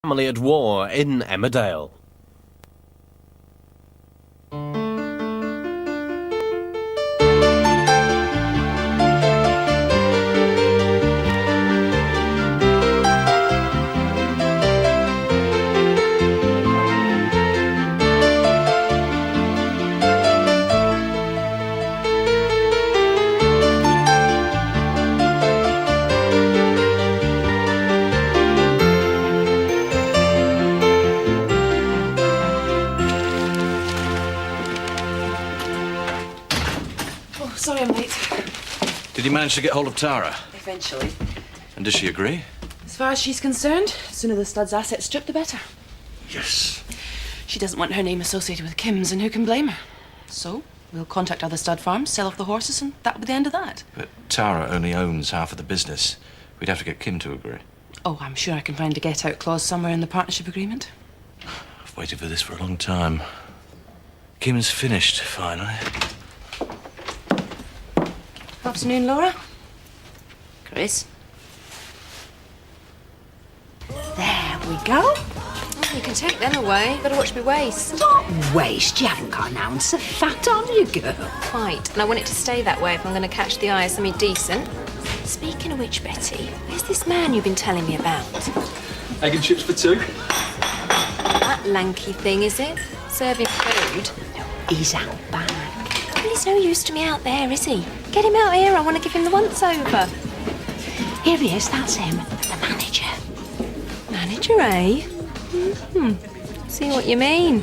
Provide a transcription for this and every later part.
family at war in Emmerdale. Sorry I'm late. Did you manage to get hold of Tara? Eventually. And does she agree? As far as she's concerned, the sooner the stud's assets stripped, the better. Yes. She doesn't want her name associated with Kim's, and who can blame her? So, we'll contact other stud farms, sell off the horses, and that'll be the end of that. But Tara only owns half of the business. We'd have to get Kim to agree. Oh, I'm sure I can find a get-out clause somewhere in the partnership agreement. I've waited for this for a long time. Kim's finished, finally. Afternoon, Laura. Chris. There we go. Oh, you can take them away. Better watch me waist. Not waste. You haven't got an ounce of fat on you, girl. Quite. And I want it to stay that way if I'm going to catch the eye of something decent. Speaking of which, Betty, where's this man you've been telling me about? Egg and chips for two. That lanky thing, is it? Serving food? He's out back. Well, he's no use to me out there, is he? Get him out here. I want to give him the once-over. Here he is. That's him. The manager. Manager, eh? See what you mean.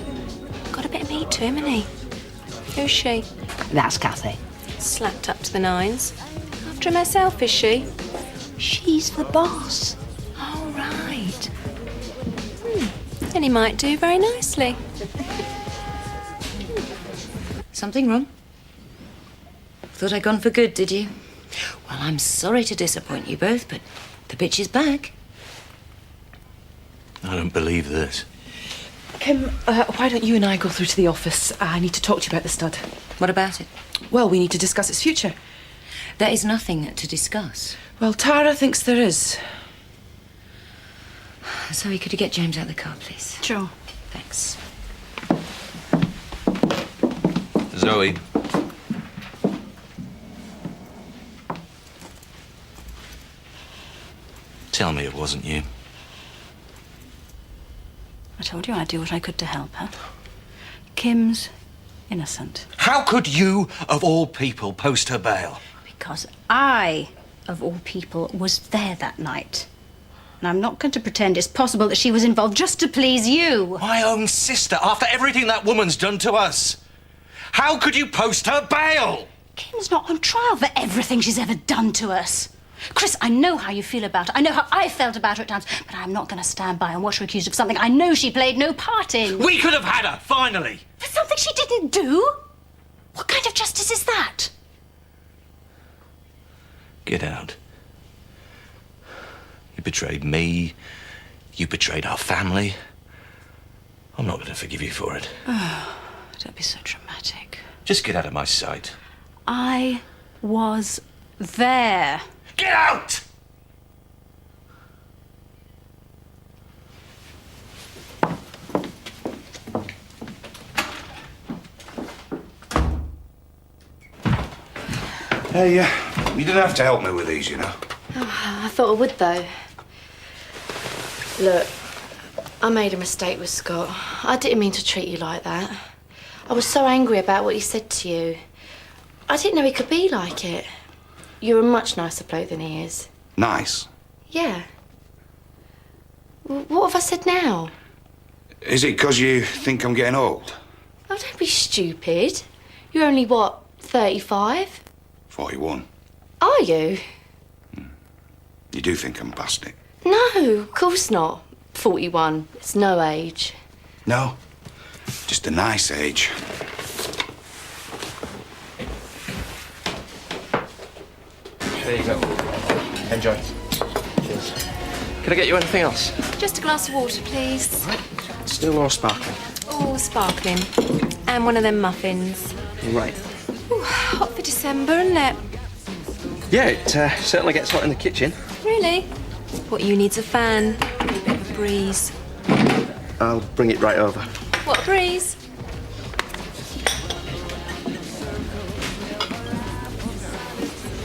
Got a bit of meat to him, hasn't he? Who's she? That's Kathy. Slapped up to the nines. After herself, is she? She's the boss. Oh, right. Then he might do very nicely. Something wrong? Thought I'd gone for good, did you? Well, I'm sorry to disappoint you both, but the bitch is back. I don't believe this. Kim, why don't you and I go through to the office? I need to talk to you about the stud. What about it? Well, we need to discuss its future. There is nothing to discuss. Well, Tara thinks there is. Zoe, could you get James out of the car, please? Sure. Thanks. Zoe. Tell me it wasn't you. I told you I'd do what I could to help her. Kim's innocent. How could you, of all people, post her bail? Because I, of all people, was there that night. And I'm not going to pretend it's possible that she was involved just to please you. My own sister, after everything that woman's done to us. How could you post her bail? Kim's not on trial for everything she's ever done to us. Chris, I know how you feel about her. I know how I felt about her at times, but I'm not going to stand by and watch her accused of something I know she played no part in. We could have had her, finally. For something she didn't do? What kind of justice is that? Get out. You betrayed me. You betrayed our family. I'm not going to forgive you for it. Oh, don't be so dramatic. Just get out of my sight. I was there. Get out! Hey, you didn't have to help me with these, you know. Oh, I thought I would, though. Look, I made a mistake with Scott. I didn't mean to treat you like that. I was so angry about what he said to you. I didn't know he could be like it. You're a much nicer bloke than he is. Nice. Yeah. What have I said now? Is it because you think I'm getting old? Oh, don't be stupid. You're only, what, 35? 41. Are you? You do think I'm past it? No, of course not. 41. It's no age. No, just a nice age. There you go. Enjoy. Cheers. Can I get you anything else? Just a glass of water, please. Still or sparkling? Oh, sparkling. And one of them muffins. Right. Ooh, hot for December, isn't it? Yeah, it certainly gets hot in the kitchen. Really? What you need's a fan. A bit of a breeze. I'll bring it right over. What a breeze.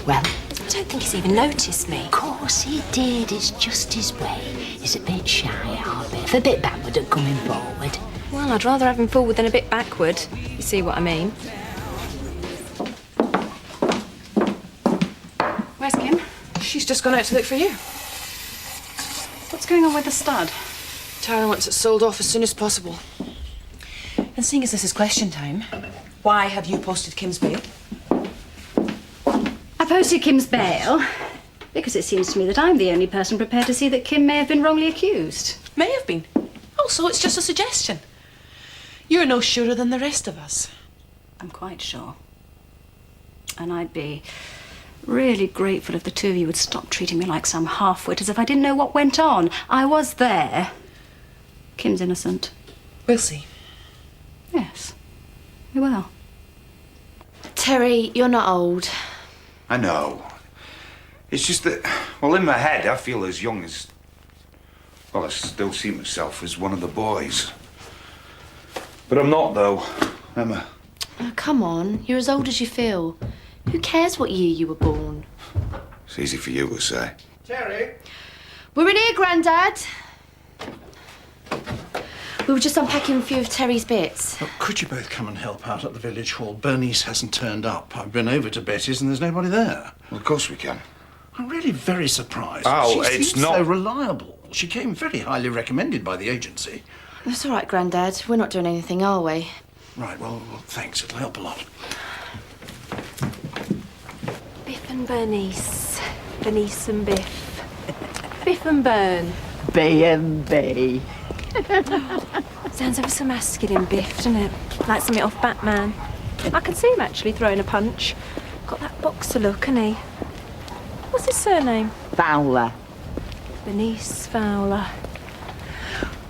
Well, I don't think he's even noticed me. of course he did. It's just his way. He's a bit shy, our Biff. A bit backward at coming forward. Well, I'd rather have him forward than a bit backward. You see what I mean? Where's Kim? She's just gone out to look for you. What's going on with the stud? Tara wants it sold off as soon as possible. And seeing as this is question time, why have you posted Kim's bail? I posted Kim's bail because it seems to me that I'm the only person prepared to see that Kim may have been wrongly accused. May have been. Also, it's just a suggestion. You're no surer than the rest of us. I'm quite sure. And I'd be really grateful if the two of you would stop treating me like some half-wit, as if I didn't know what went on. I was there. Kim's innocent. We'll see. Yes, we will. Terry, you're not old. I know. It's just that, well, in my head, I feel as young as... Well, I still see myself as one of the boys. But I'm not, though, Emma. Oh, come on, you're as old as you feel. Who cares what year you were born? It's easy for you to say. Terry? We're in here, Grandad. We were just unpacking a few of Terry's bits. Oh, could you both come and help out at the village hall? Bernice hasn't turned up. I've been over to Betty's and there's nobody there. Well, of course we can. I'm really very surprised. Oh, she it's seems not... so reliable. She came very highly recommended by the agency. That's all right, Grandad. We're not doing anything, are we? Right, well, thanks. It'll help a lot. Biff and Bernice. Bernice and Biff. Biff and Bern. B&B. Sounds ever so masculine, Biff, doesn't it? Like something off Batman. I can see him actually throwing a punch. Got that boxer look, hasn't he? What's his surname? Fowler. Bernice Fowler.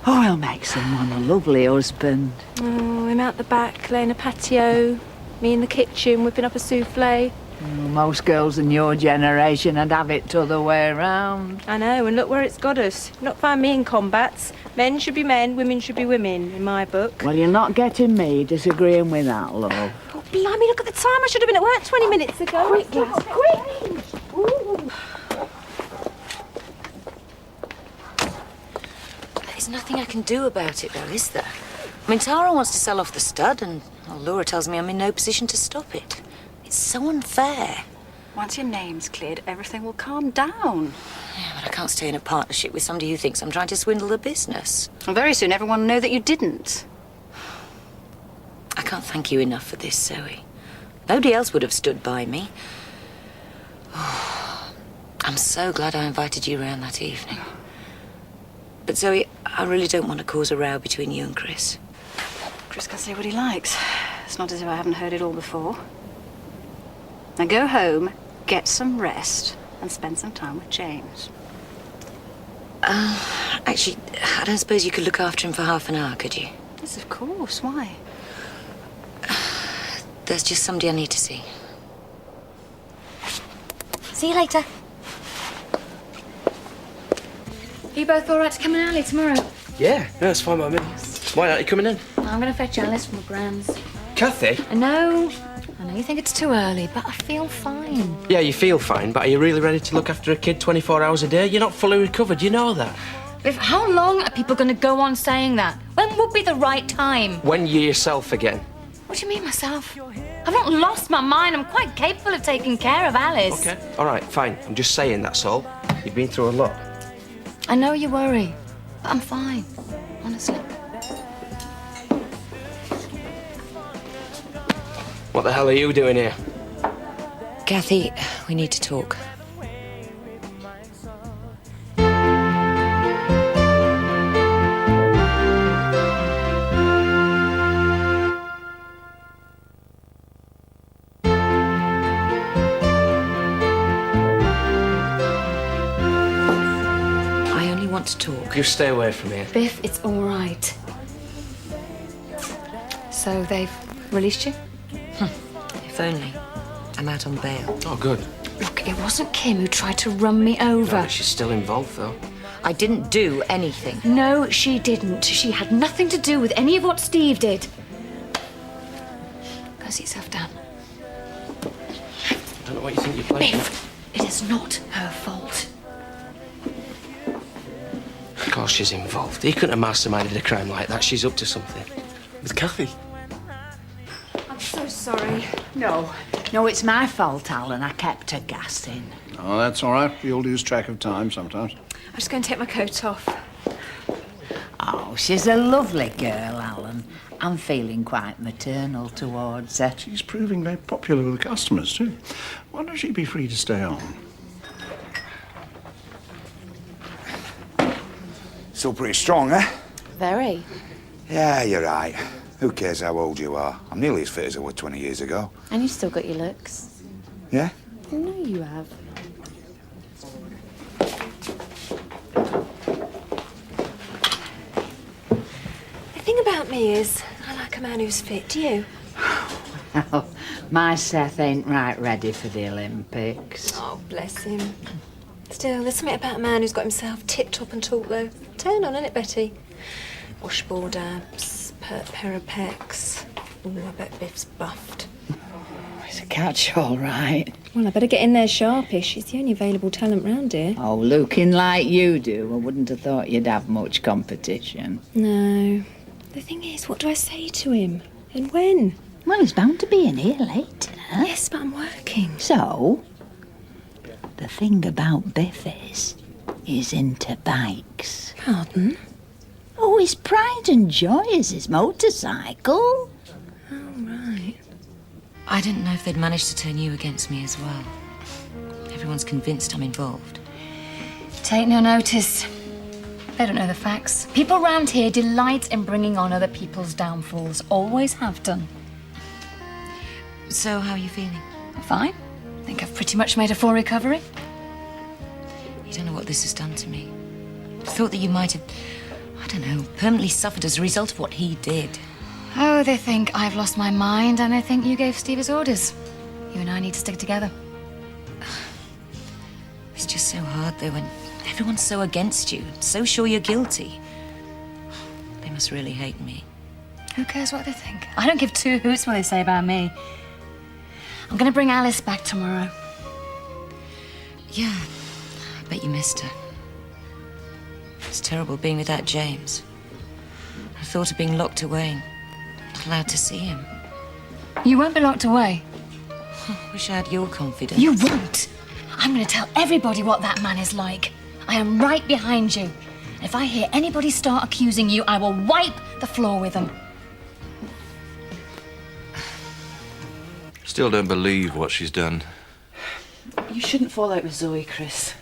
Oh, he'll make someone a lovely husband. Oh, him out the back, laying a patio. Me in the kitchen, whipping up a souffle. Most girls in your generation would have it t'other way round. I know, and look where it's got us. Not find me in combats. Men should be men, women should be women, in my book. Well, you're not getting me disagreeing with that, love. Oh, blimey, look at the time. I should have been at work 20 minutes ago. Quick, lass, quick! There's nothing I can do about it, though, is there? I mean, Tara wants to sell off the stud, and Laura tells me I'm in no position to stop it. It's so unfair. Once your name's cleared, everything will calm down. Yeah, but I can't stay in a partnership with somebody who thinks I'm trying to swindle the business. And very soon everyone will know that you didn't. I can't thank you enough for this, Zoe. Nobody else would have stood by me. Oh, I'm so glad I invited you round that evening. But Zoe, I really don't want to cause a row between you and Chris. Chris can say what he likes. It's not as if I haven't heard it all before. Now go home, get some rest, and spend some time with James. Actually, I don't suppose you could look after him for half an hour, could you? Yes, of course. Why? There's just somebody I need to see. See you later. Are you both all right to come in early tomorrow? Yeah, no, it's fine by me. Why aren't you coming in? I'm going to fetch Alice from the Grams. Kathy? I know you think it's too early, but I feel fine. Yeah, you feel fine, but are you really ready to look after a kid 24 hours a day? You're not fully recovered, you know that. Biff, how long are people going to go on saying that? When would be the right time? When you're yourself again. What do you mean, myself? I've not lost my mind. I'm quite capable of taking care of Alice. Okay, all right, fine. I'm just saying, that's all. You've been through a lot. I know you worry, but I'm fine, honestly. What the hell are you doing here? Kathy, we need to talk. I only want to talk. You stay away from here. Biff, it's all right. So they've released you? If only. I'm out on bail. Oh, good. Look, it wasn't Kim who tried to run me over. No, but she's still involved, though. I didn't do anything. No, she didn't. She had nothing to do with any of what Steve did. Go sit yourself down. I don't know what you think you're playing. Biff, it is not her fault. Of course she's involved. He couldn't have masterminded a crime like that. She's up to something. With Kathy. I'm so sorry. No, it's my fault, Alan. I kept her gassing. Oh, that's all right. We all lose track of time sometimes. I'm just going to take my coat off. Oh, she's a lovely girl, Alan. I'm feeling quite maternal towards her. She's proving very popular with the customers, too. Why don't she be free to stay on? Still pretty strong, eh? Very. Yeah, you're right. Who cares how old you are? I'm nearly as fit as I was 20 years ago. And you've still got your looks. Yeah? I know you have. The thing about me is, I like a man who's fit. Do you? Well, my Seth ain't right ready for the Olympics. Oh, bless him. Still, there's something about a man who's got himself tip-top and taut, though. Turn on, isn't it, Betty? Washboard abs, pert pair of pecs. Ooh, I bet Biff's buffed. It's a catch, all right. Well, I better get in there sharpish. He's the only available talent round here. Oh, looking like you do, I wouldn't have thought you'd have much competition. No. The thing is, what do I say to him? And when? Well, he's bound to be in here later. Yes, but I'm working. So, the thing about Biff is, he's into bikes. Pardon? Oh, his pride and joy is his motorcycle. Oh, right. I didn't know if they'd managed to turn you against me as well. Everyone's convinced I'm involved. Take no notice. They don't know the facts. People round here delight in bringing on other people's downfalls. Always have done. So, how are you feeling? Fine. I think I've pretty much made a full recovery. You don't know what this has done to me. I thought that you might have, I don't know, permanently suffered as a result of what he did. Oh, they think I've lost my mind and they think you gave Steve his orders. You and I need to stick together. It's just so hard, though, when everyone's so against you, so sure you're guilty. They must really hate me. Who cares what they think? I don't give two hoots what they say about me. I'm gonna bring Alice back tomorrow. Yeah, I bet you missed her. It's terrible being without James. I thought of being locked away and not allowed to see him. You won't be locked away. Wish I had your confidence. You won't. I'm gonna tell everybody what that man is like. I am right behind you. If I hear anybody start accusing you, I will wipe the floor with them. Still don't believe what she's done. You shouldn't fall out with Zoe, Chris.